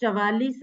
44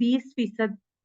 20%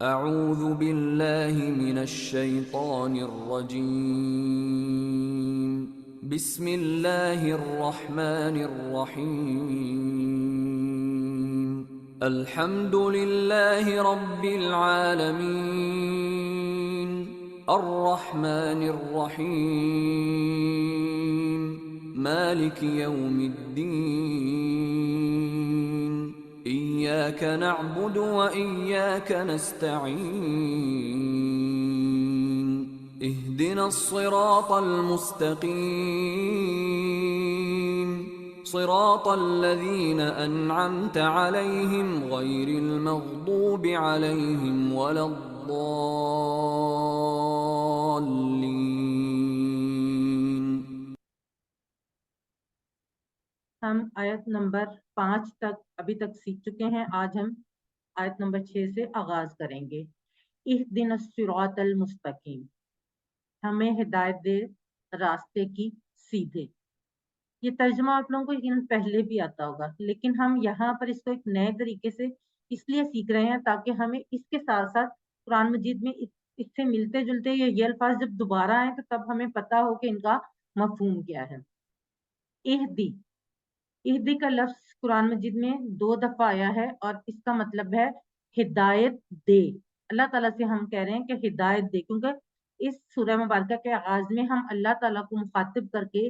أعوذ بالله من الشيطان الرجيم بسم الله الرحمن الرحيم الحمد لله رب العالمين الرحمن الرحيم مالك يوم الدين إياك نعبد وإياك نستعين اهدنا الصراط المستقيم صراط الذين أنعمت عليهم غير المغضوب عليهم ولا الضالين۔ ہم آیت نمبر 5 تک ابھی تک سیکھ چکے ہیں. آج ہم آیت نمبر 6 سے آغاز کریں گے. اہدنا الصراط المستقیم، ہمیں ہدایت دے راستے کی سیدھے. یہ ترجمہ آپ لوگوں کو یقیناً پہلے بھی آتا ہوگا، لیکن ہم یہاں پر اس کو ایک نئے طریقے سے اس لیے سیکھ رہے ہیں تاکہ ہمیں اس کے ساتھ ساتھ قرآن مجید میں اس سے ملتے جلتے یہ الفاظ جب دوبارہ آئیں تو تب ہمیں پتہ ہو کہ ان کا مفہوم کیا ہے. اہدی، اہدی کا لفظ قرآن مجید میں 2 دفعہ آیا ہے اور اس کا مطلب ہے ہدایت دے. اللہ تعالیٰ سے ہم کہہ رہے ہیں کہ ہدایت دے، کیونکہ اس سورہ مبارکہ کے آغاز میں ہم اللہ تعالیٰ کو مخاطب کر کے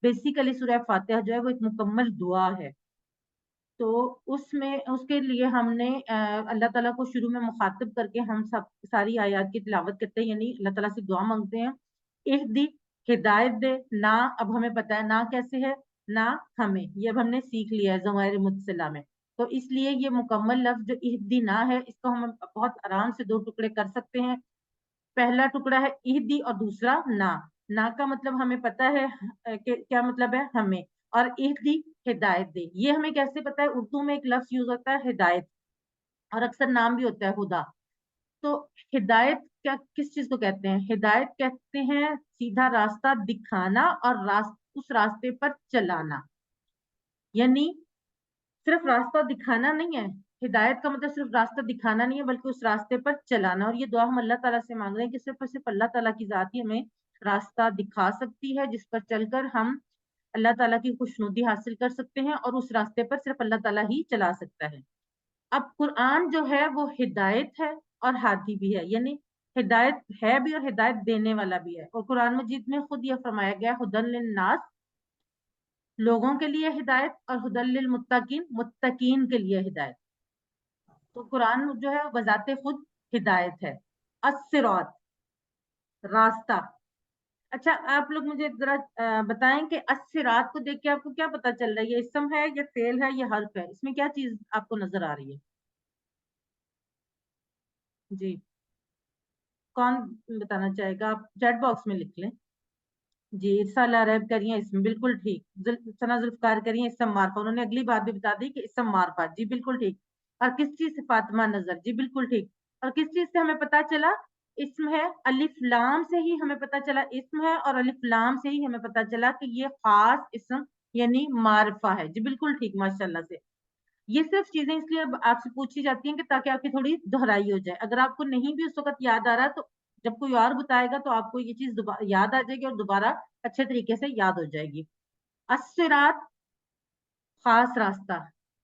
بیسیکلی سورہ فاتحہ جو ہے وہ ایک مکمل دعا ہے. تو اس کے لیے ہم نے اللہ تعالیٰ کو شروع میں مخاطب کر کے ہم سب ساری آیات کی تلاوت کرتے ہیں، یعنی اللہ تعالیٰ سے دعا مانگتے ہیں. اہدی، ہدایت دے. نہ اب ہمیں پتہ ہے نہ کیسے ہے، نہ ہمیں، یہ اب ہم نے سیکھ لیا ہے ضمائر متصلہ میں. تو اس لیے یہ مکمل لفظ جو اہدی نہ ہے اس کو ہم بہت آرام سے 2 ٹکڑے کر سکتے ہیں. پہلا ٹکڑا ہے اہدی اور دوسرا نہ. نہ کا مطلب ہمیں پتہ ہے کہ کیا مطلب ہے ہمیں، اور اہدی ہدایت دے یہ ہمیں کیسے پتہ ہے. اردو میں ایک لفظ یوز ہوتا ہے ہدایت، اور اکثر نام بھی ہوتا ہے ہدا. تو ہدایت کیا کس چیز کو کہتے ہیں؟ ہدایت کہتے ہیں سیدھا راستہ دکھانا اور اس راستے پر چلانا. یعنی صرف راستہ دکھانا نہیں ہے، ہدایت کا مطلب صرف راستہ دکھانا نہیں ہے بلکہ اس راستے پر چلانا. اور یہ دعا ہم اللہ تعالیٰ سے مانگ رہے ہیں کہ صرف اور صرف اللہ تعالیٰ کی ذات ہی ہمیں راستہ دکھا سکتی ہے جس پر چل کر ہم اللہ تعالیٰ کی خوشنودی حاصل کر سکتے ہیں، اور اس راستے پر صرف اللہ تعالیٰ ہی چلا سکتا ہے. اب قرآن جو ہے وہ ہدایت ہے اور ہادی بھی ہے، یعنی ہدایت ہے بھی اور ہدایت دینے والا بھی ہے. اور قرآن مجید میں خود یہ فرمایا گیا ہدی للناس، لوگوں کے لیے ہدایت، اور ہدی للمتقین، متقین کے لیے ہدایت. تو قرآن جو ہے بذات خود ہدایت ہے. الصراط، راستہ. اچھا آپ لوگ مجھے ذرا بتائیں کہ الصراط کو دیکھ کے آپ کو کیا پتا چل رہا ہے؟ یہ اسم ہے، یہ فعل ہے، یہ حرف ہے؟ اس میں کیا چیز آپ کو نظر آ رہی ہے؟ جی کون بتانا چاہے گا؟ آپ چیٹ باکس میں لکھ لیں. جی ارسال ریب کریے اسم، بالکل ٹھیک. ثنا ذوالفقار کریے اسم معرفہ، انہوں نے اگلی بات بھی بتا دی کہ اسم معرفہ. جی بالکل ٹھیک. اور کس چیز سے؟ فاطمہ نظر. جی بالکل ٹھیک. اور کس چیز سے ہمیں پتا چلا؟ اسم ہے. الف لام سے ہی ہمیں پتا چلا اسم ہے، اور الف لام سے ہی ہمیں پتا چلا کہ یہ خاص اسم یعنی معرفہ ہے. جی بالکل ٹھیک، ماشاءاللہ سے. یہ صرف چیزیں اس لیے آپ سے پوچھی جاتی ہیں کہ تاکہ آپ کی تھوڑی دہرائی ہو جائے. اگر آپ کو نہیں بھی اس وقت یاد آ رہا تو جب کوئی اور بتائے گا تو آپ کو یہ چیز یاد آ جائے گی اور دوبارہ اچھے طریقے سے یاد ہو جائے گی. الصراط، خاص راستہ.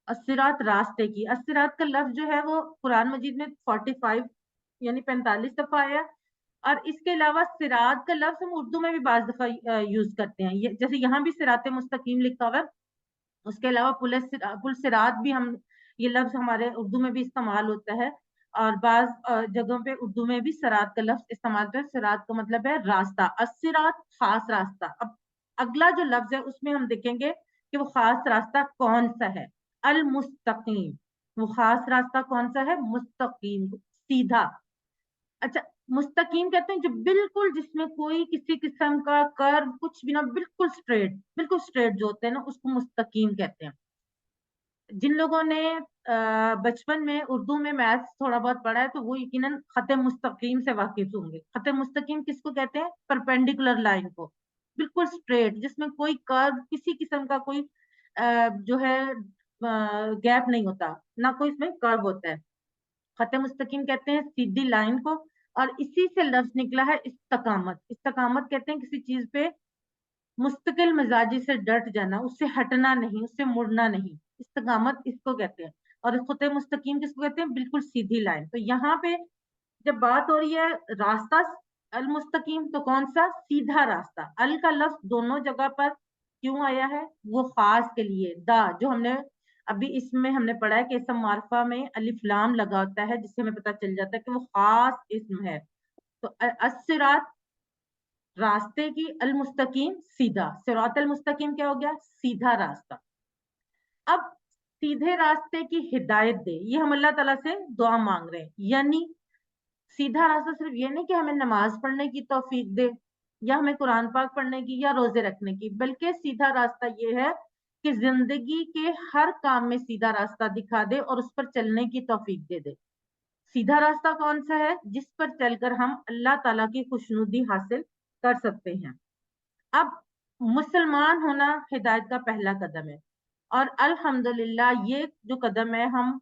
الصراط، راستے کی. الصراط کا لفظ جو ہے وہ قرآن مجید میں 45 یعنی 45 دفعہ آیا. اور اس کے علاوہ صراط کا لفظ ہم اردو میں بھی بعض دفعہ یوز کرتے ہیں، جیسے یہاں بھی صراط مستقیم لکھا ہوا ہے. اس کے علاوہ پل صراط بھی ہم یہ لفظ ہمارے اردو میں بھی استعمال ہوتا ہے، اور بعض جگہوں پہ اردو میں بھی صراط کا لفظ استعمال ہوتا ہے. صراط کا مطلب ہے راستہ. الصراط، خاص راستہ. اب اگلا جو لفظ ہے اس میں ہم دیکھیں گے کہ وہ خاص راستہ کون سا ہے. المستقیم، وہ خاص راستہ کون سا ہے؟ مستقیم، سیدھا. اچھا مستقیم کہتے ہیں جو بالکل جس میں کوئی کسی قسم کا کرو کچھ بھی نہ، بالکل سٹریٹ، بالکل سٹریٹ جو ہوتے ہیں نا اس کو مستقیم کہتے ہیں. جن لوگوں نے بچپن میں اردو میں میتھس تھوڑا بہت پڑھا ہے تو وہ یقیناً خط مستقیم سے واقف ہوں گے. خط مستقیم کس کو کہتے ہیں؟ پرپینڈیکولر لائن کو، بالکل سٹریٹ جس میں کوئی کرو کسی قسم کا کوئی جو ہے گیپ نہیں ہوتا، نہ کوئی اس میں کرو ہوتا ہے. خط مستقیم کہتے ہیں سیدھی لائن کو. اور اسی سے لفظ نکلا ہے استقامت. استقامت کہتے ہیں کسی چیز پہ مستقل مزاجی سے ڈٹ جانا، اس سے ہٹنا نہیں، اس سے مڑنا نہیں. استقامت اس کو کہتے ہیں. اور خط مستقیم کس کو کہتے ہیں؟ بالکل سیدھی لائن. تو یہاں پہ جب بات ہو رہی ہے راستہ المستقیم تو کون سا؟ سیدھا راستہ. ال کا لفظ دونوں جگہ پر کیوں آیا ہے؟ وہ خاص کے لیے. دا جو ہم نے ابھی اس میں ہم نے پڑھا ہے کہ اسم معرفہ میں الف لام لگا ہوتا ہے، جس سے ہمیں پتہ چل جاتا ہے کہ وہ خاص اسم ہے. تو الصراط راستے کی، المستقیم سیدھا، صراط المستقیم کیا ہو گیا؟ سیدھا راستہ. اب سیدھے راستے کی ہدایت دے، یہ ہم اللہ تعالیٰ سے دعا مانگ رہے ہیں. یعنی سیدھا راستہ صرف یہ نہیں کہ ہمیں نماز پڑھنے کی توفیق دے یا ہمیں قرآن پاک پڑھنے کی یا روزے رکھنے کی، بلکہ سیدھا راستہ یہ ہے کہ زندگی کے ہر کام میں سیدھا راستہ دکھا دے اور اس پر چلنے کی توفیق دے دے. سیدھا راستہ کون سا ہے؟ جس پر چل کر ہم اللہ تعالیٰ کی خوشنودی حاصل کر سکتے ہیں. اب مسلمان ہونا ہدایت کا پہلا قدم ہے، اور الحمدللہ یہ جو قدم ہے، ہم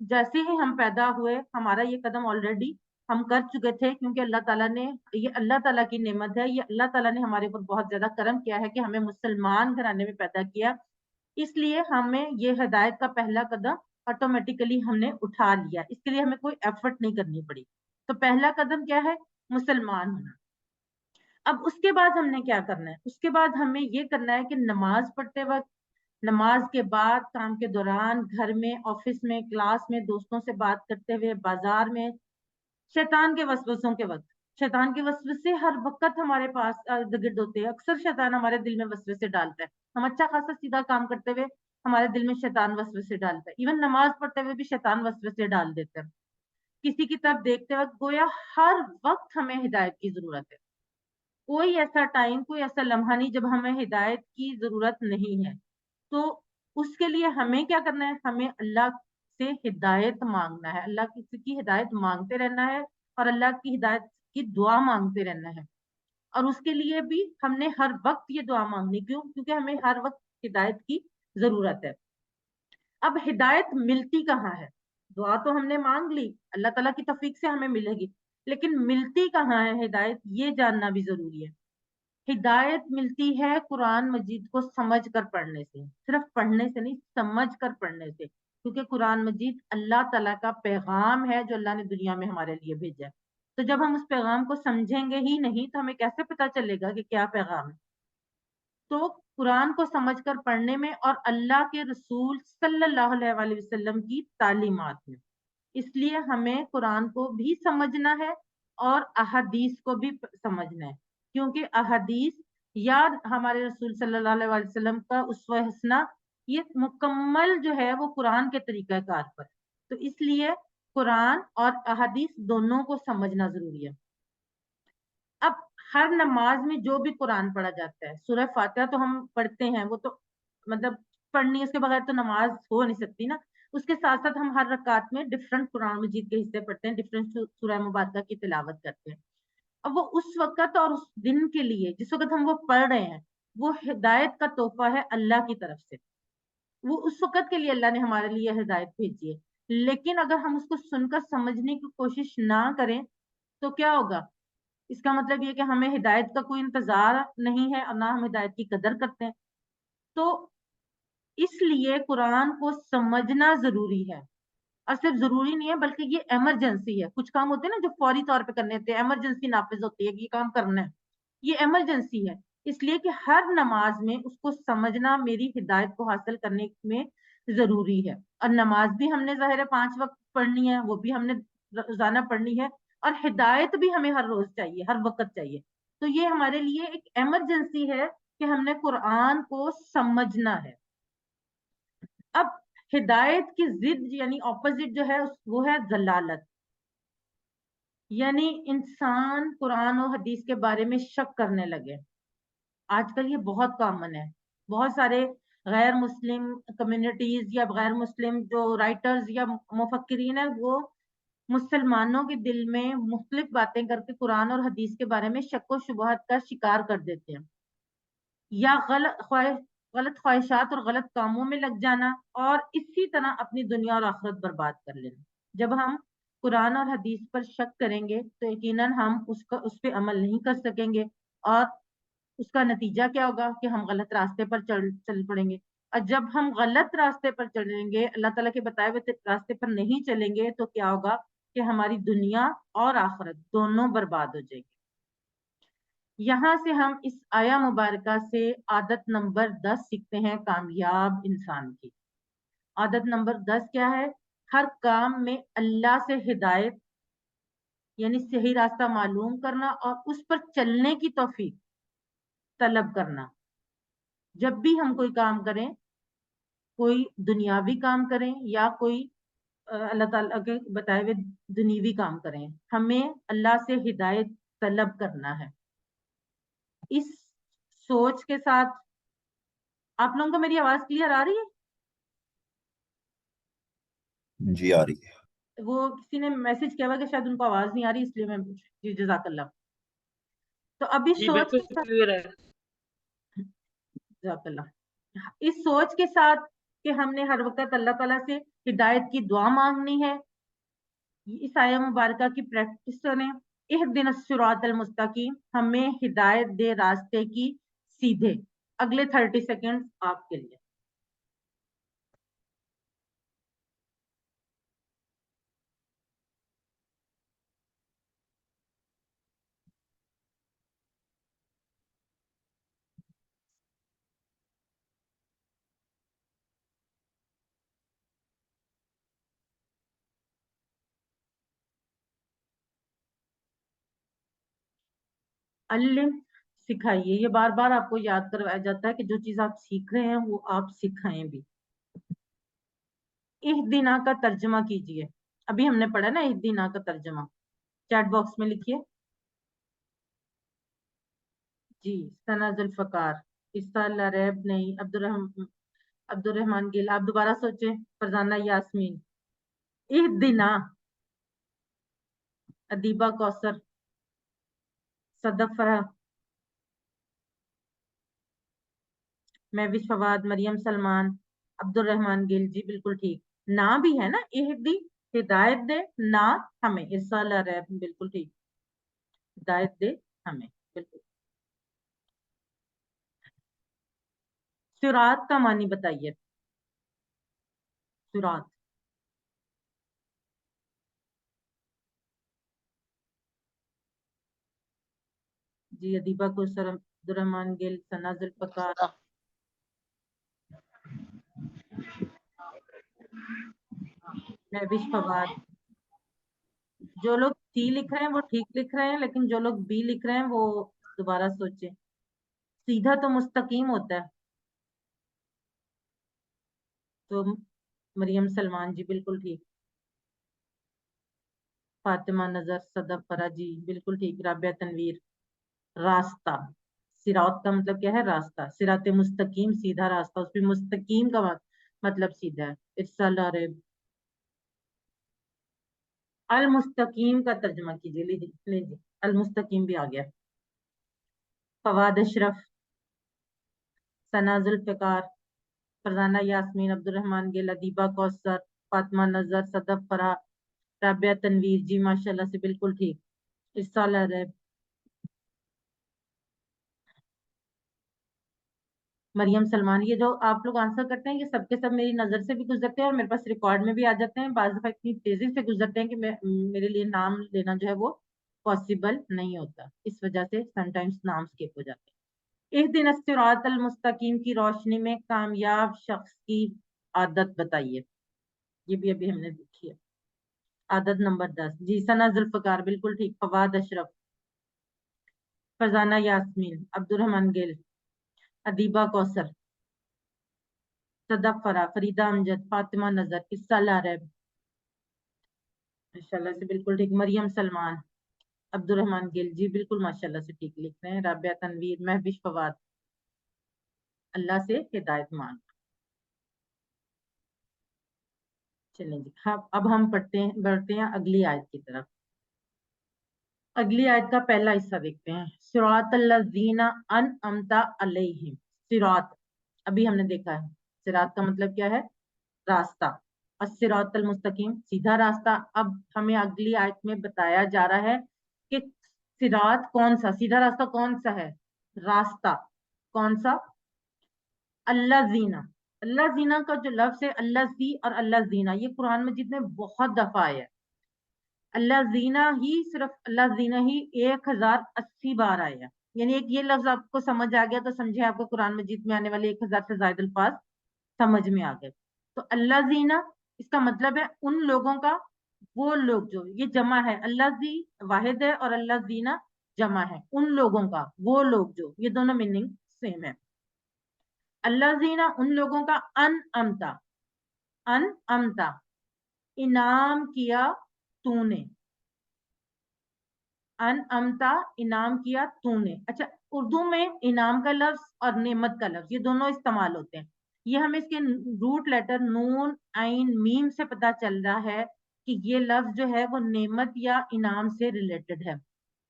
جیسے ہی ہم پیدا ہوئے ہمارا یہ قدم آلریڈی ہم کر چکے تھے، کیونکہ اللہ تعالیٰ نے، یہ اللہ تعالیٰ کی نعمت ہے، یہ اللہ تعالیٰ نے ہمارے اوپر بہت زیادہ کرم کیا ہے کہ ہمیں مسلمان گھرانے میں پیدا کیا. اس لیے ہمیں یہ ہدایت کا پہلا قدم آٹومیٹیکلی ہم نے اٹھا لیا، اس کے لیے ہمیں کوئی ایفرٹ نہیں کرنی پڑی. تو پہلا قدم کیا ہے؟ مسلمان ہونا. اب اس کے بعد ہم نے کیا کرنا ہے؟ اس کے بعد ہمیں یہ کرنا ہے کہ نماز پڑھتے وقت، نماز کے بعد، کام کے دوران، گھر میں، آفس میں، کلاس میں، دوستوں سے بات کرتے ہوئے، بازار میں، شیطان کے وسوسوں کے وقت. شیطان کے وسوسے ہر وقت ہمارے پاس ارد گرد ہوتے ہیں. اکثر شیطان ہمارے دل میں وسوسے ڈالتا ہے. ہم اچھا خاصا سیدھا کام کرتے ہوئے ہمارے دل میں شیطان وسوسے ڈالتا ہے. ایون نماز پڑھتے ہوئے بھی شیطان وسوسے ڈال دیتا ہے. کسی کی طرف دیکھتے وقت گویا ہر وقت ہمیں ہدایت کی ضرورت ہے. کوئی ایسا ٹائم، کوئی ایسا لمحہ نہیں جب ہمیں ہدایت کی ضرورت نہیں ہے. تو اس کے لیے ہمیں کیا کرنا ہے؟ ہمیں اللہ سے ہدایت مانگنا ہے، اللہ کی ہدایت مانگتے رہنا ہے، اور اللہ کی ہدایت کی دعا مانگتے رہنا ہے. اور اس کے لیے بھی ہم نے ہر وقت یہ دعا مانگنی. کیوں؟ کیونکہ ہمیں ہر وقت ہدایت کی ضرورت ہے. اب ہدایت ملتی کہاں ہے؟ دعا تو ہم نے مانگ لی، اللہ تعالیٰ کی توفیق سے ہمیں ملے گی، لیکن ملتی کہاں ہے ہدایت؟ یہ جاننا بھی ضروری ہے. ہدایت ملتی ہے قرآن مجید کو سمجھ کر پڑھنے سے. صرف پڑھنے سے نہیں، سمجھ کر پڑھنے سے. کیونکہ قرآن مجید اللہ تعالیٰ کا پیغام ہے جو اللہ نے دنیا میں ہمارے لیے بھیجا ہے. تو جب ہم اس پیغام کو سمجھیں گے ہی نہیں تو ہمیں کیسے پتا چلے گا کہ کیا پیغام ہے؟ تو قرآن کو سمجھ کر پڑھنے میں، اور اللہ کے رسول صلی اللہ علیہ وآلہ وسلم کی تعلیمات میں. اس لیے ہمیں قرآن کو بھی سمجھنا ہے اور احادیث کو بھی سمجھنا ہے، کیونکہ احادیث یا ہمارے رسول صلی اللہ علیہ وآلہ وسلم کا اسوہ حسنہ، یہ مکمل جو ہے وہ قرآن کے طریقہ کار پر. تو اس لیے قرآن اور احادیث دونوں کو سمجھنا ضروری ہے. اب ہر نماز میں جو بھی قرآن پڑھا جاتا ہے، سورہ فاتحہ تو ہم پڑھتے ہیں، وہ تو مطلب پڑھنی، اس کے بغیر تو نماز ہو نہیں سکتی نا. اس کے ساتھ ساتھ ہم ہر رکعت میں ڈفرنٹ قرآن مجید کے حصے پڑھتے ہیں، ڈفرنٹ سورہ مبارکہ کی تلاوت کرتے ہیں. اب وہ اس وقت اور اس دن کے لیے جس وقت ہم وہ پڑھ رہے ہیں، وہ ہدایت کا تحفہ ہے اللہ کی طرف سے. وہ اس وقت کے لیے اللہ نے ہمارے لیے ہدایت بھیجی ہے. لیکن اگر ہم اس کو سن کر سمجھنے کی کوشش نہ کریں تو کیا ہوگا؟ اس کا مطلب یہ کہ ہمیں ہدایت کا کوئی انتظار نہیں ہے اور نہ ہم ہدایت کی قدر کرتے ہیں. تو اس لیے قرآن کو سمجھنا ضروری ہے. اور صرف ضروری نہیں ہے بلکہ یہ ایمرجنسی ہے. کچھ کام ہوتے ہیں نا جو فوری طور پہ کرنے ہوتے ہیں، ایمرجنسی نافذ ہوتی ہے کہ یہ کام کرنا ہے، یہ ایمرجنسی ہے. اس لیے کہ ہر نماز میں اس کو سمجھنا میری ہدایت کو حاصل کرنے میں ضروری ہے. اور نماز بھی ہم نے ظاہر ہے 5 وقت پڑھنی ہے، وہ بھی ہم نے روزانہ پڑھنی ہے، اور ہدایت بھی ہمیں ہر روز چاہیے، ہر وقت چاہیے. تو یہ ہمارے لیے ایک ایمرجنسی ہے کہ ہم نے قرآن کو سمجھنا ہے. اب ہدایت کی ضد یعنی اپوزٹ جو ہے وہ ہے ضلالت. یعنی انسان قرآن و حدیث کے بارے میں شک کرنے لگے. آج کل یہ بہت کامن ہے. بہت سارے غیر مسلم کمیونٹیز یا غیر مسلم جو رائٹرز یا مفکرین ہیں، وہ مسلمانوں کے دل میں مختلف باتیں کر کے قرآن اور حدیث کے بارے میں شک و شبہات کا شکار کر دیتے ہیں، یا غلط خواہشات اور غلط کاموں میں لگ جانا، اور اسی طرح اپنی دنیا اور آخرت برباد کر لینا. جب ہم قرآن اور حدیث پر شک کریں گے تو یقیناً ہم اس پہ عمل نہیں کر سکیں گے، اور اس کا نتیجہ کیا ہوگا کہ ہم غلط راستے پر چل پڑیں گے. اور جب ہم غلط راستے پر چلیں گے، اللہ تعالیٰ کے بتائے ہوئے راستے پر نہیں چلیں گے، تو کیا ہوگا کہ ہماری دنیا اور آخرت دونوں برباد ہو جائے گی. یہاں سے ہم اس آیا مبارکہ سے عادت نمبر 10 سیکھتے ہیں کامیاب انسان کی. عادت نمبر 10 کیا ہے؟ ہر کام میں اللہ سے ہدایت یعنی صحیح راستہ معلوم کرنا اور اس پر چلنے کی توفیق طلب کرنا. جب بھی ہم کوئی کام کریں، کوئی دنیاوی کام کریں یا کوئی اللہ تعالیٰ کے بتائے ہوئے دنیوی کام کریں، ہمیں اللہ سے ہدایت طلب کرنا ہے. اس سوچ کے ساتھ آپ لوگوں کو میری آواز کلیئر آ رہی ہے؟ جی آ رہی ہے. وہ کسی نے میسج کیا ہوا کہ شاید ان کو آواز نہیں آ رہی، اس لیے میں جی جزاک اللہ. تو اب اس سوچ کے ساتھ جزاک اللہ، اس سوچ کے ساتھ کہ ہم نے ہر وقت اللہ تعالیٰ سے ہدایت کی دعا مانگنی ہے، اس آیہ مبارکہ کی پریکٹس کریں. اہدنا الصراط المستقیم، ہمیں ہدایت دے راستے کی سیدھے. اگلے 30 سیکنڈ آپ کے لیے. علم سکھائیے، یہ بار بار آپ کو یاد کروایا جاتا ہے کہ جو چیز آپ سیکھ رہے ہیں وہ آپ سکھائیں بھی. اہدنا کا ترجمہ کیجئے. ابھی ہم نے پڑھا نا اہدنا کا ترجمہ، چیٹ باکس میں لکھیے. جی ثنا ذوالفقار، عیسیٰ لا ریب نہیں، عبد الرحمان گل. آپ دوبارہ سوچیں. فرزانہ یاسمین. اہدنا. ادیبہ کوثر. صدف فرح. مہوش فواد. مریم سلمان. عبد الرحمان گل. جی بالکل ٹھیک. نا بھی ہے نا، اہدی ہدایت دے، نا ہمیں. عیسیٰ لا ریب بالکل ٹھیک، ہدایت دے ہمیں بالکل. صراط کا معنی بتائیے. صراط. جی ادیبہ کوثر. عبد الرحمان گل. ثنا ذوالفقار. مہوش فواد. جو لوگ سی لکھ رہے ہیں وہ ٹھیک لکھ رہے ہیں، لیکن جو لوگ بی لکھ رہے ہیں وہ دوبارہ سوچیں. سیدھا تو مستقیم ہوتا ہے. تو مریم سلمان. جی بالکل ٹھیک. فاطمہ نظر. صدف فرا. جی بالکل ٹھیک. رابعہ تنویر. راستہ. صراط کا مطلب کیا ہے؟ راستہ. صراط مستقیم سیدھا راستہ، اس پہ مستقیم کا مطلب سیدھا ہے. ارسال ریب. المستقیم کا ترجمہ کیجیے. لے جی المستقیم بھی آ گیا. فواد اشرف. ثنا ذوالفقار. فرزانہ یاسمین. عبد الرحمان گل. ادیبہ کوثر. فاطمہ نظر. صدف فرح. رابعہ تنویر. جی ماشاء اللہ سے بالکل ٹھیک. ارسال ریب. مریم سلمان. یہ جو آپ لوگ آنسر کرتے ہیں یہ سب کے سب میری نظر سے بھی گزرتے ہیں اور میرے پاس ریکارڈ میں بھی آ جاتے ہیں. بعض دفعہ اتنی تیزی سے گزرتے ہیں کہ میرے لیے نام لینا جو ہے وہ پاسبل نہیں ہوتا، اس وجہ سے سم ٹائمز نام اسکپ ہو جاتے ہیں. اہدنا الصراط المستقیم کی روشنی میں کامیاب شخص کی عادت بتائیے. یہ بھی ابھی ہم نے دیکھی ہے. عادت نمبر 10. جی ثنا ذوالفقار بالکل ٹھیک. فواد اشرف. فرزانہ یاسمین. عبد الرحمان گل. ادیبہ کوثر. صدف فرح. فریدہ امجد. فاطمہ نظر. عیسیٰ لا ریب. ماشاءاللہ سے بالکل ٹھیک. مریم سلمان. عبد الرحمان گل. جی بالکل ماشاءاللہ سے ٹھیک لکھ رہے ہیں. رابعہ تنویر. مہوش فواد. اللہ سے ہدایت مانگ. چلیں جی اب ہم بڑھتے ہیں اگلی آیت کی طرف. اگلی آیت کا پہلا حصہ دیکھتے ہیں. صراط الذین انعمت علیہم. صراط ابھی ہم نے دیکھا ہے. صراط کا مطلب کیا ہے؟ راستہ. الصراط المستقیم سیدھا راستہ. اب ہمیں اگلی آیت میں بتایا جا رہا ہے کہ صراط کون سا، سیدھا راستہ کون سا ہے؟ راستہ کون سا؟ اللہ زینا. اللہ زینا کا جو لفظ ہے اللہ زی اور اللہ زینا، یہ قرآن مجید میں بہت دفعہ آیا ہے. اللہ زینا ہی صرف اللہ زینا ہی 1080 بار آیا. یعنی ایک یہ لفظ آپ کو سمجھ آ گیا تو سمجھے آپ کو قرآن مجید میں آنے والے 1000 سے زائد الفاظ سمجھ میں آ گئے. تو اللہ زینا اس کا مطلب ہے ان لوگوں کا، وہ لوگ جو، یہ جمع ہے، اللہ زی واحد ہے اور اللہ زینا جمع ہے، ان لوگوں کا، وہ لوگ جو، یہ دونوں میننگ سیم ہے. اللہ زینا ان لوگوں کا، ان امتا، ان امتا انعام کیا تو نے، ان امتا انعام کیا تو نے. اچھا، اردو میں انعام کا لفظ اور نعمت کا لفظ یہ دونوں استعمال ہوتے ہیں. یہ ہمیں اس کے روٹ لیٹر نون عین میم سے پتا چل رہا ہے کہ یہ لفظ جو ہے وہ نعمت یا انعام سے ریلیٹڈ ہے.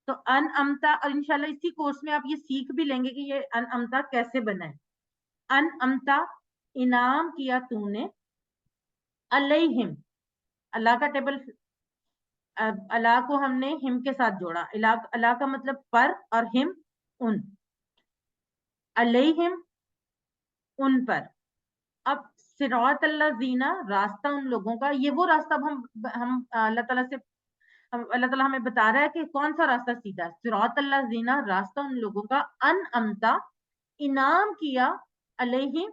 تو ان امتا، اور انشاءاللہ اسی کورس میں آپ یہ سیکھ بھی لیں گے کہ یہ ان امتا کیسے بنا ہے. ان امتا انعام کیا تو نے، علیہم، اللہ کا ٹیبل، اللہ کو ہم نے ہم کے ساتھ جوڑا، اللہ کا مطلب پر اور ہم ان، علیہم ان پر. اب صراط اللہ زینا راستہ ان لوگوں کا، یہ وہ راستہ اب ہم اللہ تعالیٰ سے، اللہ تعالیٰ ہمیں بتا رہا ہے کہ کون سا راستہ سیدھا ہے. صراط اللہ زینا راستہ ان لوگوں کا، ان امتا انعام کیا، علیہم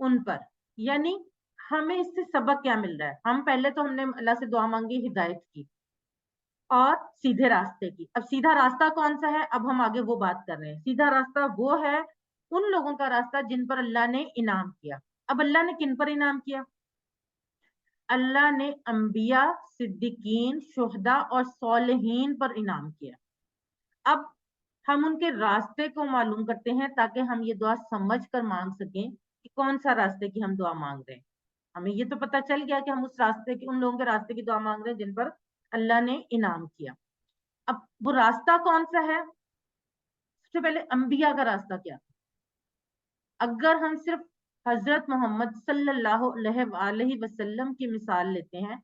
ان پر. یعنی ہمیں اس سے سبق کیا مل رہا ہے؟ ہم پہلے تو ہم نے اللہ سے دعا مانگی ہدایت کی اور سیدھے راستے کی. اب سیدھا راستہ کون سا ہے؟ اب ہم آگے وہ بات کر رہے ہیں. سیدھا راستہ وہ ہے ان لوگوں کا راستہ جن پر اللہ نے انعام کیا. اب اللہ نے کن پر انعام کیا؟ اللہ نے انبیاء، صدیقین، شہداء اور صالحین پر انعام کیا. اب ہم ان کے راستے کو معلوم کرتے ہیں تاکہ ہم یہ دعا سمجھ کر مانگ سکیں کہ کون سا راستے کی ہم دعا مانگ رہے ہیں. ہمیں یہ تو پتا چل گیا کہ ہم اس راستے کی، ان لوگوں کے راستے کی دعا مانگ رہے ہیں جن پر اللہ نے انعام کیا. اب وہ راستہ کون سا ہے؟ سب سے پہلے انبیاء کا راستہ کیا تھا؟ اگر ہم صرف حضرت محمد صلی اللہ علیہ وآلہ وسلم کی مثال لیتے ہیں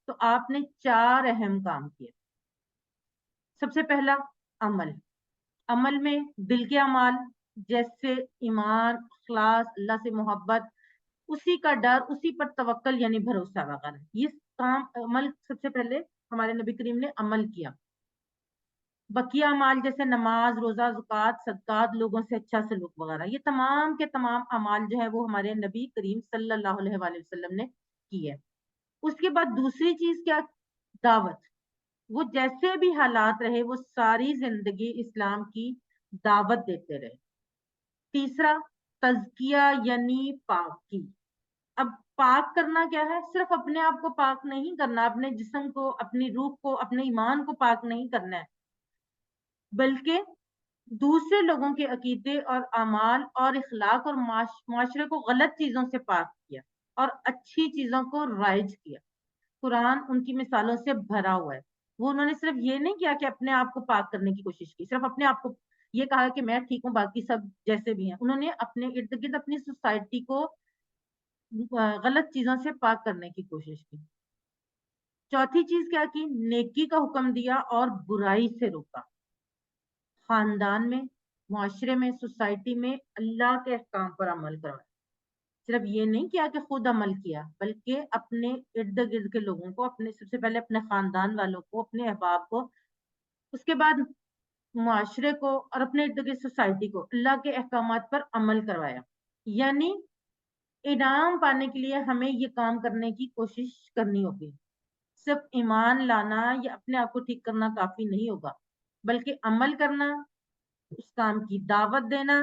تو آپ نے 4 اہم کام کیے. سب سے پہلا عمل. عمل میں دل کے اعمال جیسے ایمان، اخلاص، اللہ سے محبت، اسی کا ڈر، اسی پر توکل یعنی بھروسہ وغیرہ، یہ کام عمل سب سے پہلے ہمارے نبی کریم نے عمل کیا. بقیہ اعمال جیسے نماز، روزہ، زکوٰۃ، صدقات، لوگوں سے اچھا سلوک وغیرہ، یہ تمام کے تمام اعمال جو ہے وہ ہمارے نبی کریم صلی اللہ علیہ وآلہ وسلم نے کی ہے. اس کے بعد دوسری چیز کیا؟ دعوت. وہ جیسے بھی حالات رہے وہ ساری زندگی اسلام کی دعوت دیتے رہے. تیسرا تزکیہ یعنی پاکی. اب پاک کرنا کیا ہے؟ صرف اپنے آپ کو پاک نہیں کرنا، اپنے جسم کو، اپنی روح کو، اپنے ایمان کو پاک نہیں کرنا ہے، بلکہ دوسرے لوگوں کے عقیدے اور اعمال اور اخلاق اور معاشرے کو غلط چیزوں سے پاک کیا اور اچھی چیزوں کو رائج کیا. قرآن ان کی مثالوں سے بھرا ہوا ہے. وہ انہوں نے صرف یہ نہیں کیا کہ اپنے آپ کو پاک کرنے کی کوشش کی، صرف اپنے آپ کو یہ کہا کہ میں ٹھیک ہوں باقی سب جیسے بھی ہیں. انہوں نے اپنے ارد گرد اپنی سوسائٹی کو غلط چیزوں سے پاک کرنے کی کوشش کی. چوتھی چیز کیا کی؟ نیکی کا حکم دیا اور برائی سے روکا. خاندان میں، معاشرے میں، سوسائٹی میں اللہ کے احکام پر عمل کروایا. صرف یہ نہیں کیا کہ خود عمل کیا، بلکہ اپنے ارد گرد کے لوگوں کو، اپنے سب سے پہلے اپنے خاندان والوں کو، اپنے احباب کو، اس کے بعد معاشرے کو اور اپنے ارد گرد سوسائٹی کو اللہ کے احکامات پر عمل کروایا. یعنی انعام پانے کے لیے ہمیں یہ کام کرنے کی کوشش کرنی ہوگی. صرف ایمان لانا یا اپنے آپ کو ٹھیک کرنا کافی نہیں ہوگا، بلکہ عمل کرنا، اس کام کی دعوت دینا،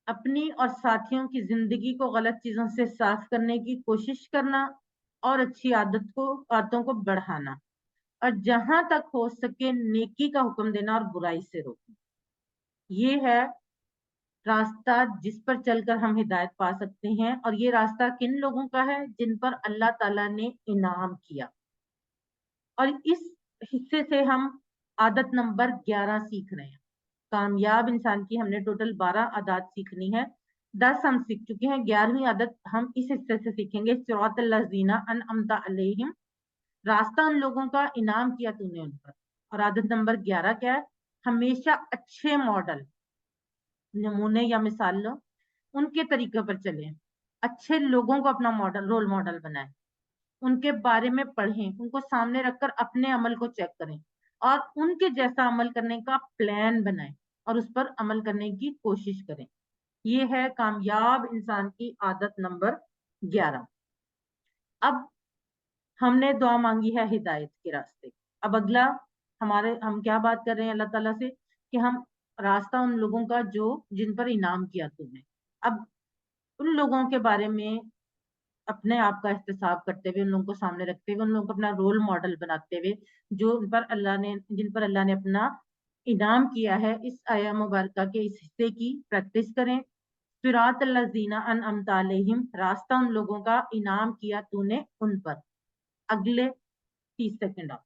اپنی اور ساتھیوں کی زندگی کو غلط چیزوں سے صاف کرنے کی کوشش کرنا اور اچھی عادتوں کو بڑھانا، اور جہاں تک ہو سکے نیکی کا حکم دینا اور برائی سے روکنا. یہ ہے راستہ جس پر چل کر ہم ہدایت پا سکتے ہیں. اور یہ راستہ کن لوگوں کا ہے؟ جن پر اللہ تعالیٰ نے انعام کیا. اور اس حصے سے ہم عادت نمبر 11 سیکھ رہے ہیں. کامیاب انسان کی ہم نے ٹوٹل 12 عادات سیکھنی ہے. 10 ہم سیکھ چکے ہیں، 11ویں عادت ہم اس حصے سے سیکھیں گے. صراط الذین انعمت علیہم، راستہ ان لوگوں کا انعام کیا تو نے ان پر. اور عادت نمبر 11 کیا ہے؟ ہمیشہ اچھے ماڈل، نمونے یا مثال لو، ان کے طریقے پر چلیں. اچھے لوگوں کو اپنا ماڈل، رول ماڈل بنائیں، ان کے بارے میں پڑھیں، ان کو سامنے رکھ کر اپنے عمل کو چیک کریں اور ان کے جیسا عمل کرنے کا پلان بنائیں اور اس پر عمل کرنے کی کوشش کریں. یہ ہے کامیاب انسان کی عادت نمبر 11۔ اب ہم نے دعا مانگی ہے ہدایت کے راستے۔ اب اگلا ہم کیا بات کر رہے ہیں اللہ تعالیٰ سے کہ ہم راستہ ان لوگوں کا جن پر انعام کیا تم نے۔ اب ان لوگوں کے بارے میں اپنے آپ کا احتساب کرتے ہوئے، ان لوگوں کو سامنے رکھتے ہوئے، ان لوگوں کو اپنا رول ماڈل بناتے ہوئے، جن پر اللہ نے اپنا انعام کیا ہے، اس آیہ مبارکہ کے اس حصے کی پریکٹس کریں۔ صراط الذین انعمت علیہم، راستہ ان لوگوں کا انعام کیا تو نے ان پر۔ اگلے 30 سیکنڈ آپ۔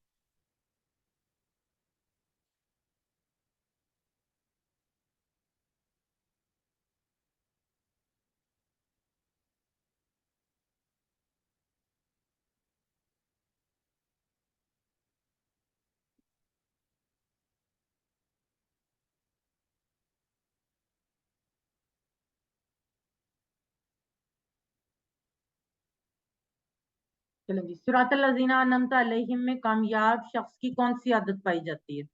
چلیں جی، صراط الذین انعمت علیہم میں کامیاب شخص کی کون سی عادت پائی جاتی ہے؟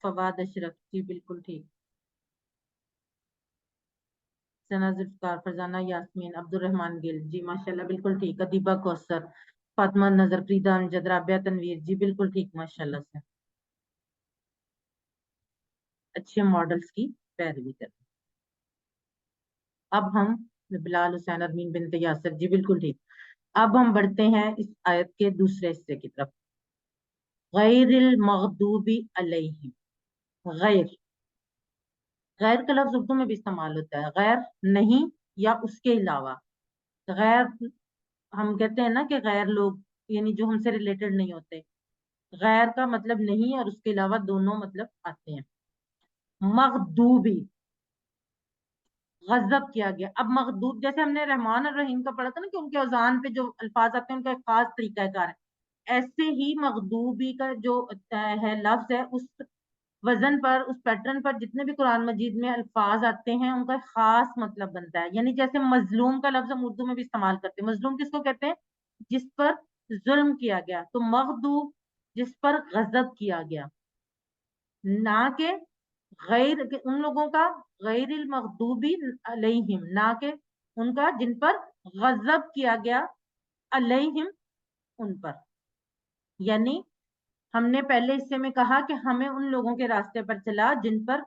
فواد اشرف جی بالکل ٹھیک، ثنا ذوالفقار، فرزانہ یاسمین، عبد الرحمان گل جی ماشاءاللہ بالکل ٹھیک، ادیبہ کوثر، فاطمہ نظر، فریدہ امجد، رابعہ تنویر جی بالکل ٹھیک ماشاءاللہ سے، اچھے ماڈلز کی پیروی کریں۔ اب ہم بلال حسین، ارمین بنت یاسر جی بالکل ٹھیک۔ اب ہم بڑھتے ہیں اس آیت کے دوسرے حصے کی طرف۔ غیر المغضوب علیہم، غیر کا لفظ اردو میں بھی استعمال ہوتا ہے، غیر نہیں یا اس کے علاوہ۔ غیر ہم کہتے ہیں نا کہ غیر لوگ یعنی جو ہم سے ریلیٹڈ نہیں ہوتے، غیر کا مطلب نہیں اور اس کے علاوہ دونوں مطلب آتے ہیں۔ مغضوبی، غضب کیا گیا۔ اب مغضوب جیسے ہم نے رحمان اور رحیم کا پڑھا تھا نا کہ ان کے اذان پہ جو الفاظ آتے ہیں ان کا ایک خاص طریقہ کار ہے، ایسے ہی مغضوبی کا جو ہے لفظ ہے، اس وزن پر، اس پیٹرن پر جتنے بھی قرآن مجید میں الفاظ آتے ہیں ان کا خاص مطلب بنتا ہے۔ یعنی جیسے مظلوم کا لفظ ہم اردو میں بھی استعمال کرتے ہیں، مظلوم کس کو کہتے ہیں؟ جس پر ظلم کیا گیا۔ تو مغضوب جس پر غضب کیا گیا، نہ کہ غیر ان لوگوں کا، غیر المغضوبی علیہم، نہ کہ ان کا جن پر غضب کیا گیا، علیہم ان پر۔ یعنی ہم نے پہلے حصے میں کہا کہ ہمیں ان لوگوں کے راستے پر چلا جن پر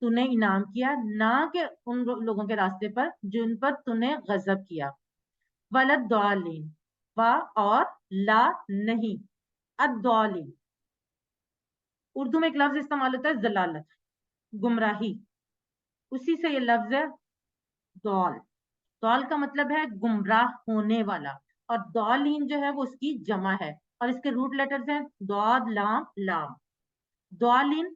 تو نے انعام کیا، نہ کہ ان لوگوں کے راستے پر جن پر تو نے غضب کیا۔ ولدالین، و اور لا نہیں، الدالین اردو میں ایک لفظ استعمال ہوتا ہے ضلالت، گمراہی، اسی سے یہ لفظ ہے دال۔ دال کا مطلب ہے گمراہ ہونے والا، اور دالین جو ہے وہ اس کی جمع ہے، اور اس کے روٹ لیٹرز ہیں داد لام لام۔ دالین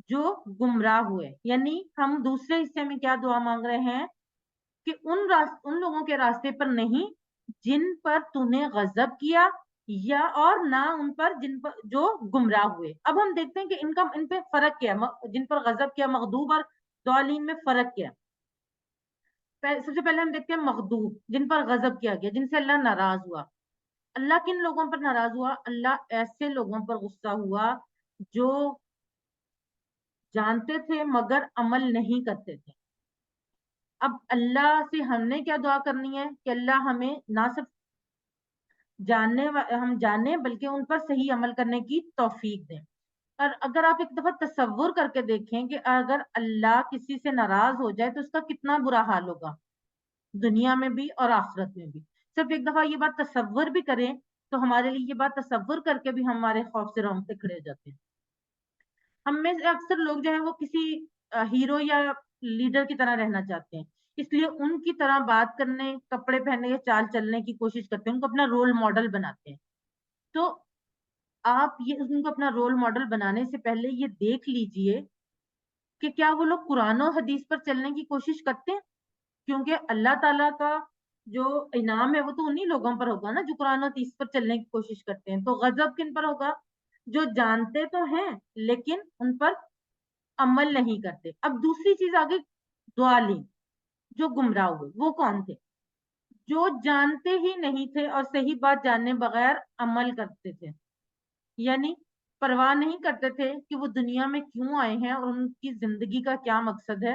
جو گمراہ ہوئے، یعنی ہم دوسرے حصے میں کیا دعا مانگ رہے ہیں کہ ان لوگوں کے راستے پر نہیں جن پر تو نے غضب کیا، یا اور نہ ان پر جن پر جو گمراہ ہوئے۔ اب ہم دیکھتے ہیں کہ ان پہ فرق کیا، جن پر غضب کیا مغضوب اور دالین میں فرق کیا۔ سب سے پہلے ہم دیکھتے ہیں مغضوب، جن پر غضب کیا گیا، جن سے اللہ ناراض ہوا۔ اللہ کن لوگوں پر ناراض ہوا؟ اللہ ایسے لوگوں پر غصہ ہوا جو جانتے تھے مگر عمل نہیں کرتے تھے۔ اب اللہ سے ہم نے کیا دعا کرنی ہے کہ اللہ ہمیں نہ صرف ہم جانے بلکہ ان پر صحیح عمل کرنے کی توفیق دیں۔ اور اگر آپ ایک دفعہ تصور کر کے دیکھیں کہ اگر اللہ کسی سے ناراض ہو جائے تو اس کا کتنا برا حال ہوگا، دنیا میں بھی اور آخرت میں بھی۔ صرف ایک دفعہ یہ بات تصور بھی کریں تو ہمارے لیے یہ بات تصور کر کے بھی ہمارے خوف سے رونگٹے کھڑے ہو جاتے ہیں۔ ہم میں سے اکثر لوگ جو ہیں وہ کسی ہیرو یا لیڈر کی طرح رہنا چاہتے ہیں، اس لیے ان کی طرح بات کرنے، کپڑے پہننے یا چال چلنے کی کوشش کرتے ہیں، ان کو اپنا رول ماڈل بناتے ہیں۔ تو آپ یہ ان کو اپنا رول ماڈل بنانے سے پہلے یہ دیکھ لیجئے کہ کیا وہ لوگ قرآن و حدیث پر چلنے کی کوشش کرتے ہیں، کیونکہ اللہ تعالیٰ کا جو انعام ہے وہ تو انہی لوگوں پر ہوگا نا جو قرآن و حدیث پر چلنے کی کوشش کرتے ہیں۔ تو غضب کن پر ہوگا؟ جو جانتے تو ہیں لیکن ان پر عمل نہیں کرتے۔ اب دوسری چیز آگے، دعالین جو گمراہ ہوئے، وہ کون تھے؟ جو جانتے ہی نہیں تھے اور صحیح بات جاننے بغیر عمل کرتے تھے، یعنی پرواہ نہیں کرتے تھے کہ وہ دنیا میں کیوں آئے ہیں اور ان کی زندگی کا کیا مقصد ہے،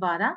12,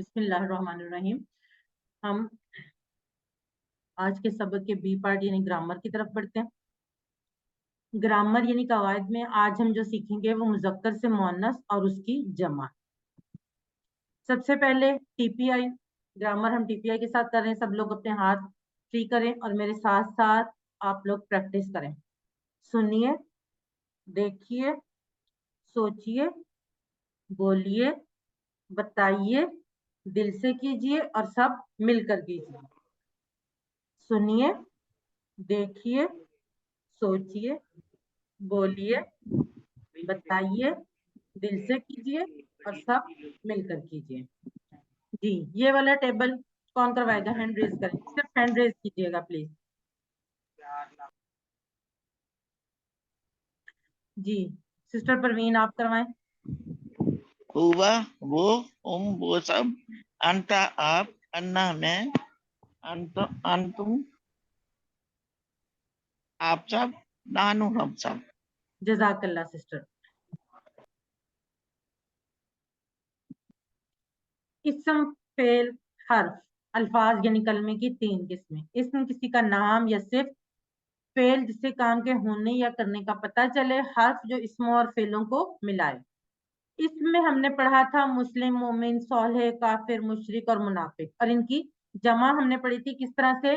بسم اللہ الرحمن الرحیم. ہم آج کے سبق کے بی پارٹ یعنی گرامر کی طرف بڑھتے ہیں. گرامر یعنی قواعد میں آج ہم جو سیکھیں گے وہ مذکر سے مؤنث اور اس کی جمع. سب سے پہلے ٹی پی آئی گرامر ہم ٹی پی آئی کے ساتھ کر رہے ہیں. سب لوگ اپنے ہاتھ فری کریں اور میرے ساتھ ساتھ آپ لوگ پریکٹس کریں. سنیے, دیکھیے, سوچیے, بولیے, بتائیے, دل سے کیجیے اور سب مل کر کیجیے. سنیے, دیکھیے, سوچیے, بولیے, بتائیے, دل سے کیجیے اور سب مل کر کیجیے. جی, یہ والا ٹیبل کون کروائے گا؟ ہینڈ ریز کریں, صرف ہینڈ ریز کیجیے گا پلیز. جی, سسٹر پروین آپ کروائیں. ہوا وہ وہ سب انتا آپ انا میں انتم آپ سب نانو ہم سب. جزاک اللہ سسٹر. اسم, فعل, حرف, الفاظ یعنی کلمے کی 3 قسمیں. اسم کسی کا نام یا صرف, فعل جس سے کام کے ہونے یا کرنے کا پتہ چلے, حرف جو اسموں اور فعلوں کو ملائے. اسم میں ہم نے پڑھا تھا مسلم, مومن, صالح, کافر, مشرک اور منافق, اور ان کی جمع ہم نے پڑھی تھی کس طرح سے,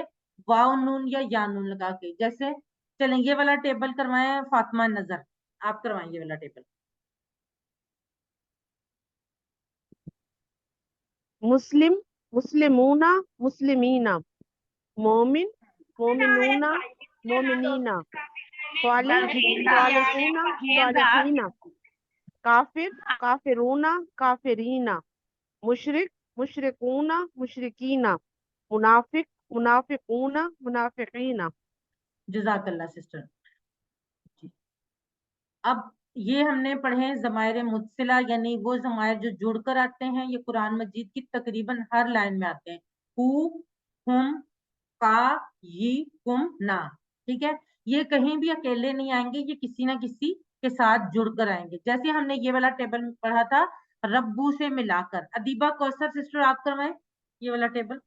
واو نون یا یا نون لگا کے. جیسے چلیں یہ والا ٹیبل کروائیں فاطمہ نظر, آپ کروائیں یہ والا ٹیبل. مسلم, مسلمون, مسلمین. مومن, مومنون, مومنین. صالح, صالحون, صالحین. کافر, کافرون, کافرین. مشرک, مشرکون, مشرکین. منافق, منافقون, منافقین. جزاک اللہ سسٹر. اب یہ ہم نے پڑھے ضمائر متصلہ یعنی وہ ضمائر جو جڑ کر آتے ہیں. یہ قرآن مجید کی تقریباً ہر لائن میں آتے ہیں. ہو, ہم, کا, یہ, کم, نا. ٹھیک ہے, یہ کہیں بھی اکیلے نہیں آئیں گے, یہ کسی نہ کسی کے ساتھ جڑ کر آئیں گے. جیسے ہم نے یہ والا ٹیبل پڑھا تھا ربو سے ملا کر. ادیبہ کوثر سسٹر آپ کروائیں یہ والا ٹیبل.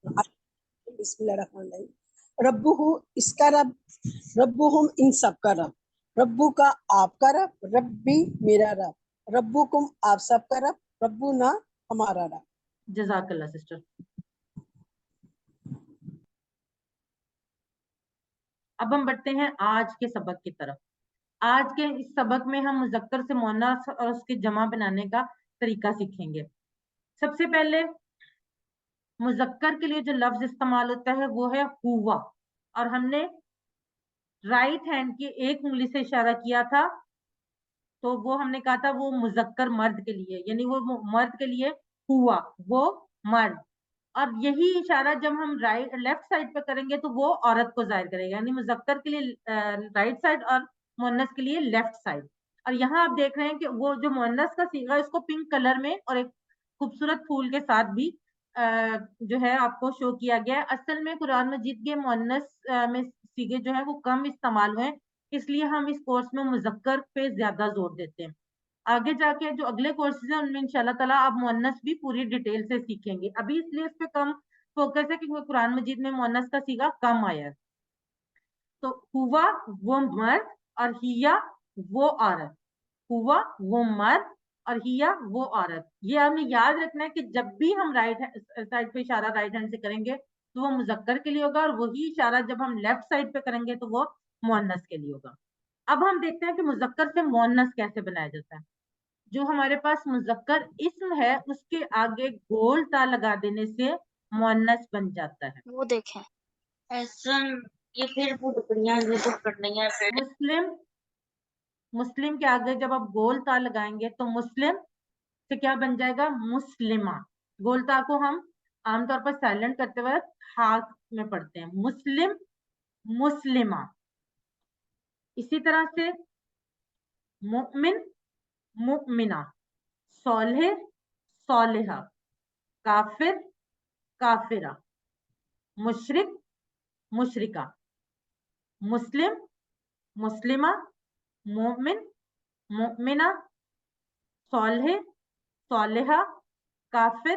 بسم اللہ الرحمن الرحیم. ربو اس کا رب, ربہم ان سب کا رب, ربو کا آپ کا رب, ربی میرا رب, ربکم آپ سب کا رب, ربنا ہمارا رب. جزاک اللہ سسٹر. اب ہم بڑھتے ہیں آج کے سبق کی طرف. آج کے اس سبق میں ہم مذکر سے مؤنث اور اس کے جمع بنانے کا طریقہ سیکھیں گے. سب سے پہلے مذکر کے لیے جو لفظ استعمال ہوتا ہے وہ ہے ہوا, اور ہم نے رائٹ ہینڈ کی ایک انگلی سے اشارہ کیا تھا, تو وہ ہم نے کہا تھا وہ مذکر مرد کے لیے, یعنی وہ مرد کے لیے ہوا, وہ مرد. اور یہی اشارہ جب ہم لیفٹ سائڈ پہ کریں گے تو وہ عورت کو ظاہر کرے گا, یعنی مذکر کے لیے رائٹ سائڈ اور مؤنث کے لیے لیفٹ سائڈ. اور یہاں آپ دیکھ رہے ہیں کہ وہ جو مؤنث کا صیغہ اس کو پنک کلر میں اور ایک خوبصورت پھول کے ساتھ بھی جو ہے آپ کو شو کیا گیا ہے. اصل میں قرآن مجید کے مؤنث میں صیغے جو ہیں وہ کم استعمال ہوئے, اس لیے ہم اس کورس میں مذکر پہ زیادہ زور دیتے ہیں. آگے جا کے جو اگلے کورسز ہیں ان میں انشاءاللہ تعالیٰ آپ مؤنث بھی پوری ڈیٹیل سے سیکھیں گے. ابھی اس لیے اس پہ کم فوکس ہے کیونکہ قرآن مجید میں مؤنث کا صیغہ کم آیا ہے. تو ہوا وہ مرد اور ہیا وہ عورت, ہوا وہ مرد اور ہیا وہ عورت. یہ ہمیں یاد رکھنا ہے کہ جب بھی ہم رائٹ سائڈ پہ اشارہ رائٹ ہینڈ سے کریں گے تو وہ مذکر کے لیے ہوگا, اور وہی اشارہ جب ہم لیفٹ سائڈ پہ کریں گے تو وہ مؤنث کے لیے ہوگا. اب ہم دیکھتے ہیں کہ مذکر سے مؤنث کیسے بنایا جاتا ہے. جو ہمارے پاس مذکر اسم ہے اس کے آگے گول تا لگا دینے سے مؤنث بن جاتا ہے. وہ دیکھیں ایسا یہ پھر وہ ٹکڑیاں جو کرنی ہے. مسلم, مسلم کے آگے جب آپ گول تا لگائیں گے تو مسلم سے کیا بن جائے گا؟ مسلمہ. گول تا کو ہم عام طور پر سائلنٹ کرتے وقت ہاتھ میں پڑھتے ہیں. مسلم, مسلمہ. اسی طرح سے مؤمن, مؤمنہ. صالح, صالحہ. کافر, کافرہ. مشرک, مشرکہ. مسلم, مسلمہ. مومن, مؤمنہ. صالح, صالحہ. کافر,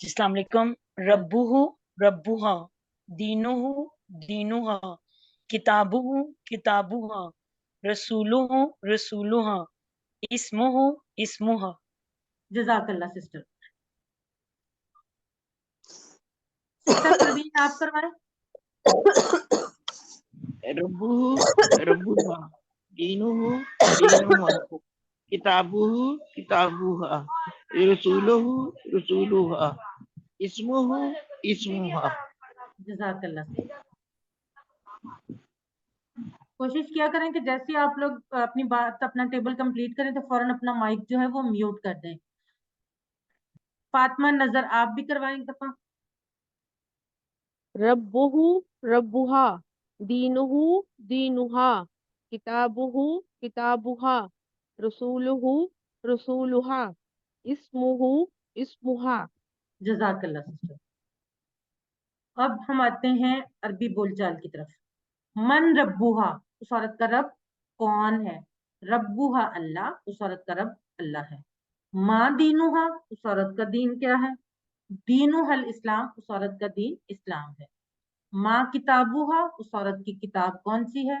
السلام علیکم. ربہ ربہا، دینہ دینہا، کتابہ کتابہا، رسولہ رسولہا، اسمہ اسمہا. جزاک اللہ سسٹر. سسٹر پروین آپ کروائیں. ربہ ربہ دینہ دینہ کتابہ کتابہ رسولہ رسولہ اسمہ اسمہ. جزاک اللہ. کوشش کیا کریں کہ جیسے آپ لوگ اپنی بات اپنا ٹیبل کمپلیٹ کریں تو فوراً اپنا مائک جو ہے وہ میوٹ کر دیں. فاطمہ نظر آپ بھی کروائیں ایک دفعہ. ربہ ربہا، دینہ دینہا، کتابہ کتابہا، رسولہ رسولہا، اسمہ اسمہا. جزاک اللہ سسٹر. اب ہم آتے ہیں عربی بول چال کی طرف. من ربوہا، اس عورت کا رب کون ہے؟ ربوہا اللہ، اس عورت کا رب اللہ ہے. ماں دینوہا، اس عورت کا دین کیا ہے؟ دینوہا الاسلام، اس عورت کا دین اسلام ہے. ماں کتابوہا، اس عورت کی کتاب کون سی ہے؟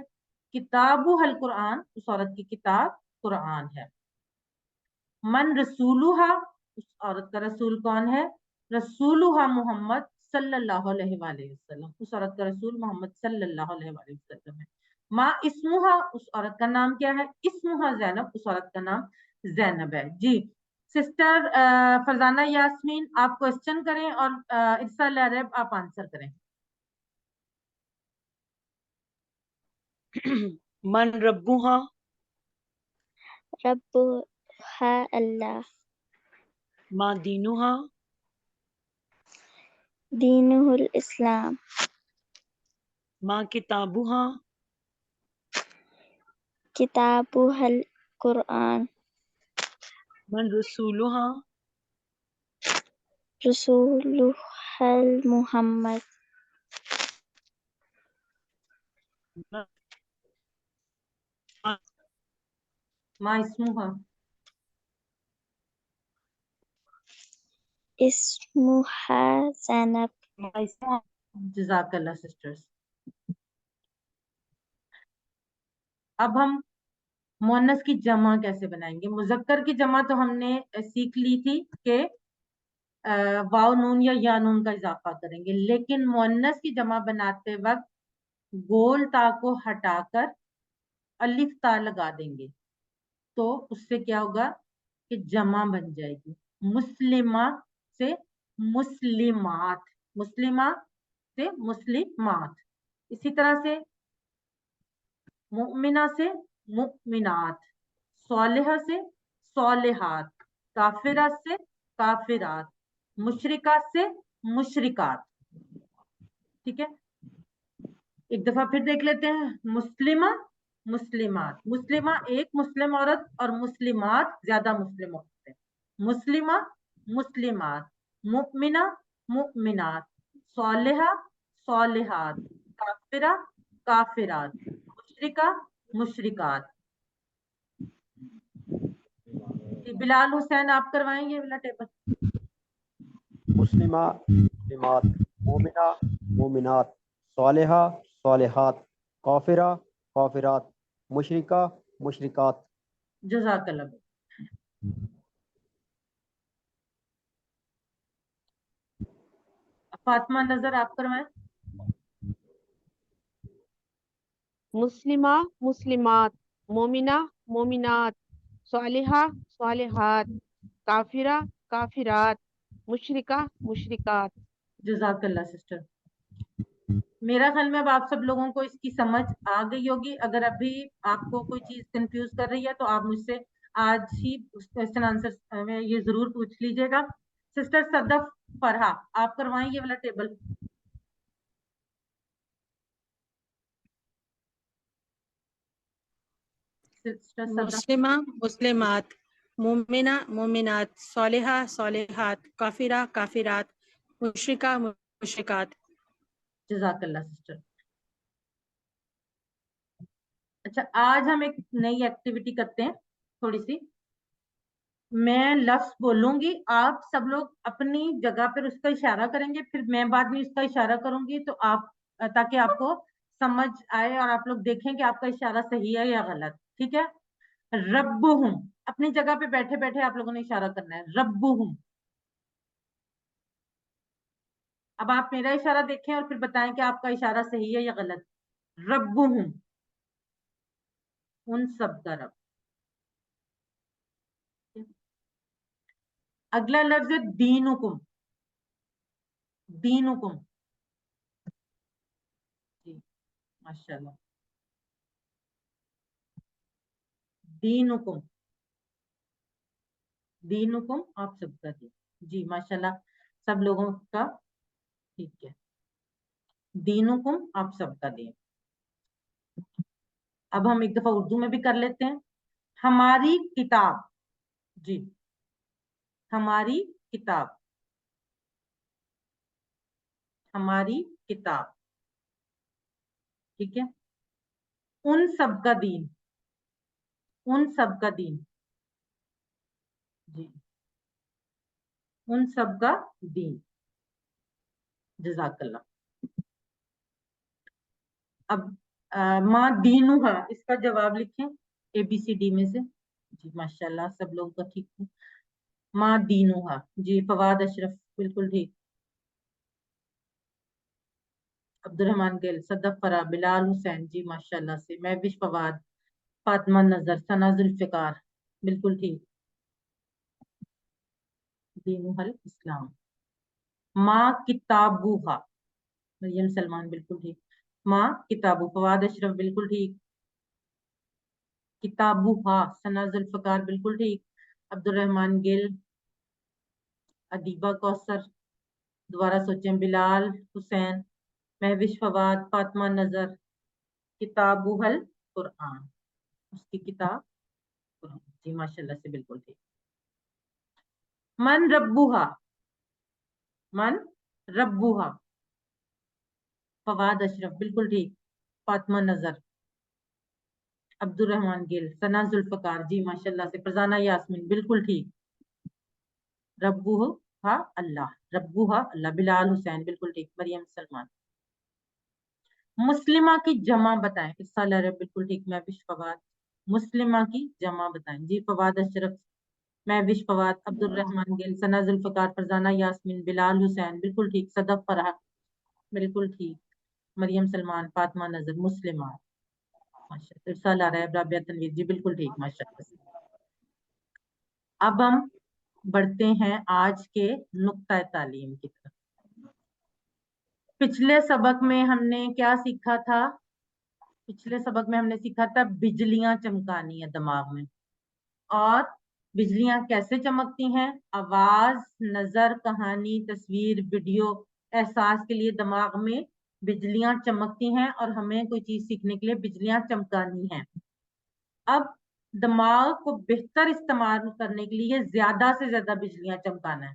کتابوہا القرآن، اس عورت کی کتاب قرآن ہے. من رسولوہا، اس عورت کا رسول کون ہے؟ رسولوہا محمد صلی اللہ علیہ وآلہ وسلم، اس عورت کا رسول محمد صلی اللہ علیہ وآلہ وسلم ہے. ماں اسمہا، اس عورت کا نام کیا ہے؟ اسمہا زینب، اس عورت کا نام زینب ہے. جی سسٹر فرزانہ یاسمین آپ کوشچن کریں اور ارسال عرب آپ آنسر کریں. من ربہا، ربها اللہ، ما دینہا، دینہ الاسلام، ما کتابہا، کتابہ القرآن، من رسولہا، رسولہ محمد، ماں اسمہا. اسمہا زینب. جزاک اللہ سسٹرز. اب ہم مؤنث کی جمع کیسے بنائیں گے؟ مذکر کی جمع تو ہم نے سیکھ لی تھی کہ واو نون یا نون کا اضافہ کریں گے، لیکن مؤنث کی جمع بناتے وقت گول تا کو ہٹا کر الف تا لگا دیں گے تو اس سے کیا ہوگا کہ جمع بن جائے گی. مسلمہ سے مسلمات، مسلمہ سے مسلمات. اسی طرح سے مؤمنہ سے مؤمنات، صالحہ سے صالحات، کافرہ سے کافرات، مشرکات سے مشرکات. ٹھیک ہے، ایک دفعہ پھر دیکھ لیتے ہیں. مسلمہ مسلمات، مسلمہ ایک مسلم عورت اور مسلمات زیادہ مسلم عورت ہے. مسلمہ مسلمات، مؤمنہ مؤمنات، صالحہ صالحات، کافرہ کافرات، مشرکہ مشرکات. بلال حسین آپ کروائیں گے والا ٹیبل. مسلمہ مسلمات، مومنہ مومنات، صالحہ صالحات، کافرہ کافرات، مشرکہ مشرکات. جزاک اللہ. فاطمہ نظر آپ کروائیں. مسلمہ مسلمات، مومنہ مومنات، صالحہ صالحات، کافرہ کافرات، مشرکہ مشرکات. جزاک اللہ سسٹر. میرا خیال میں اب آپ سب لوگوں کو اس کی سمجھ آ گئی ہوگی. اگر ابھی آپ کو کوئی چیز کنفیوز کر رہی ہے تو آپ مجھ سے آج ہی کوشچن آنسر میں یہ ضرور پوچھ لیجیے گا. سسٹر صدف فرحہ آپ کروائیں یہ والا ٹیبل. مسلمہ مسلمات، مومنہ مومنات، صالحہ صالحات، کافرہ کافرات، مشرکہ مشرکات. جزاک اللہ سسٹر. اچھا آج ہم ایک نئی ایکٹیویٹی کرتے ہیں تھوڑی سی. میں لفظ بولوں گی, آپ سب لوگ اپنی جگہ پر اس کا اشارہ کریں گے, پھر میں بعد میں اس کا اشارہ کروں گی, تو آپ تاکہ آپ کو سمجھ آئے اور آپ لوگ دیکھیں کہ آپ کا اشارہ صحیح ہے یا غلط. ٹھیک ہے, ربہم, اپنی جگہ پہ بیٹھے بیٹھے آپ لوگوں نے اشارہ کرنا ہے, ربہم. اب آپ میرا اشارہ دیکھیں اور پھر بتائیں کہ آپ کا اشارہ صحیح ہے یا غلط. ربہم, ان سب کا رب. اگلا لفظ ہے دینکم. دینکم, جی ماشاءاللہ. دینکم, دینکم آپ سب کا دین. جی ماشاءاللہ سب لوگوں کا ٹھیک ہے. دینکم آپ سب کا دین. اب ہم ایک دفعہ اردو میں بھی کر لیتے ہیں. ہماری کتاب, جی ہماری کتاب, ہماری کتاب. ٹھیک ہے, ان سب کا دین, ان سب کا دین. جی ان سب کا دین. جزاک اللہ. اب ماں دینوہا, اس کا جواب لکھیں اے بی سی ڈی میں سے. جی ماشاءاللہ سب لوگوں کا ٹھیک ہے. ماں دینوہا, جی فواد اشرف بالکل ٹھیک. عبد الرحمان گل, صدف فرا, بلال حسین, جی ماشاءاللہ سے. مہوش فواد, فاطمہ نظر, ثنا ذوالفقار, بالکل ٹھیک. دینوہا اسلام. ماں کتابوہا, مریم سلمان بالکل ٹھیک. ماں کتابو, فواد اشرف بالکل ٹھیک. کتابوہا, ثنا ذوالفقار بالکل ٹھیک. عبد الرحمان گل, ادیبہ کوثر, دوبارہ سوچیں, بلال حسین, مہوش فواد, فاطمہ نظر. کتابوہ القرآن, اس کی کتاب قرآن. جی ماشاءاللہ سے بالکل ٹھیک. من ربوہا, من ربوہا, فواد اشرف بالکل ٹھیک. فاطمہ نظر, عبد الرحمان گل, ثنا ذوالفقار, جی ماشاءاللہ سے. فرزانہ یاسمین بالکل ٹھیک. ربوہا اللہ, ربوہا اللہ. بلال حسین بالکل ٹھیک. مریم سلمان. مسلمہ کی جمع بتائیں. قصہ لے رہے بالکل ٹھیک. مہوش فواد, مسلمہ کی جمع بتائیں. جی فواد اشرف, مہوش فواد, عبد الرحمان گل, ثنا ذوالفقار, فرزانہ یاسمین, بلال حسین بالکل ٹھیک. صدف فرح بالکل ٹھیک. مریم سلمان, فاطمہ نظر, مسلمہ. ماشاءاللہ. ارسال آ رہا ہے, رابعہ تنویر, جی بالکل ٹھیک ماشاءاللہ سے. اب ہم بڑھتے ہیں آج کے نقطۂ تعلیم کی طرف. پچھلے سبق میں ہم نے کیا سیکھا تھا؟ پچھلے سبق میں ہم نے سیکھا تھا بجلیاں چمکانی ہے دماغ میں. اور بجلیاں کیسے چمکتی ہیں؟ آواز, نظر, کہانی, تصویر, ویڈیو, احساس کے لیے دماغ میں بجلیاں چمکتی ہیں, اور ہمیں کوئی چیز سیکھنے کے لیے بجلیاں چمکانی ہیں. اب دماغ کو بہتر استعمال کرنے کے لیے زیادہ سے زیادہ بجلیاں چمکانا ہے.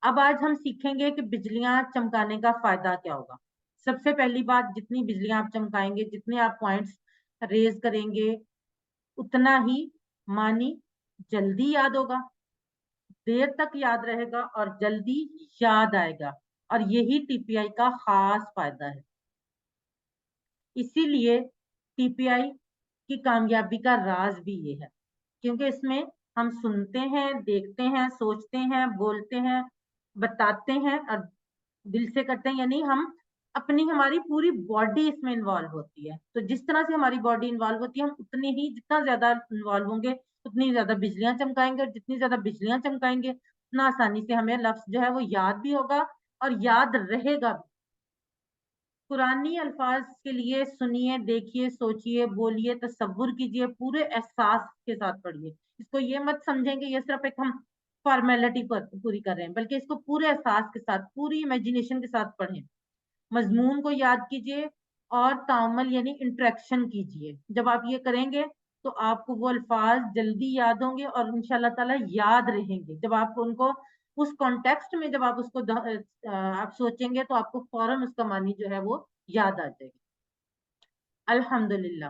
اب آج ہم سیکھیں گے کہ بجلیاں چمکانے کا فائدہ کیا ہوگا. سب سے پہلی بات, جتنی بجلیاں آپ چمکائیں گے, جتنے آپ پوائنٹس ریز کریں گے, اتنا ہی معنی جلدی یاد ہوگا, دیر تک یاد رہے گا, اور جلدی یاد آئے گا. اور یہی ٹی پی آئی کا خاص فائدہ ہے. اسی لیے ٹی پی آئی کی کامیابی کا راز بھی یہ ہے, کیونکہ اس میں ہم سنتے ہیں, دیکھتے ہیں, سوچتے ہیں, بولتے ہیں, بتاتے ہیں, اور دل سے کرتے ہیں. یعنی ہماری پوری باڈی اس میں انوالو ہوتی ہے. تو جس طرح سے ہماری باڈی انوالو ہوتی ہے, ہم اتنے ہی, جتنا زیادہ انوالو ہوں گے, اتنی زیادہ بجلیاں چمکائیں گے, اور جتنی زیادہ بجلیاں چمکائیں گے, اتنا آسانی سے ہمیں لفظ جو ہے وہ یاد بھی ہوگا اور یاد رہے گا بھی. قرآنی الفاظ کے لیے سنیے, دیکھیے, سوچیے, بولیے, تصور کیجیے, پورے احساس کے ساتھ پڑھیے. اس کو یہ مت سمجھیں کہ یہ صرف ایک ہم فارمیلٹی پوری کر رہے ہیں, بلکہ اس کو پورے احساس کے ساتھ, پوری امیجینیشن کے ساتھ پڑھیں. مضمون کو یاد کیجیے اور تعامل یعنی انٹریکشن کیجیے. جب آپ یہ کریں گے تو آپ کو وہ الفاظ جلدی یاد ہوں گے اور انشاءاللہ تعالی یاد رہیں گے. جب آپ ان کو اس کانٹیکسٹ میں, جب آپ اس کو آپ سوچیں گے, تو آپ کو فوراً اس کا معنی جو ہے وہ یاد آ جائے گا. الحمدللہ.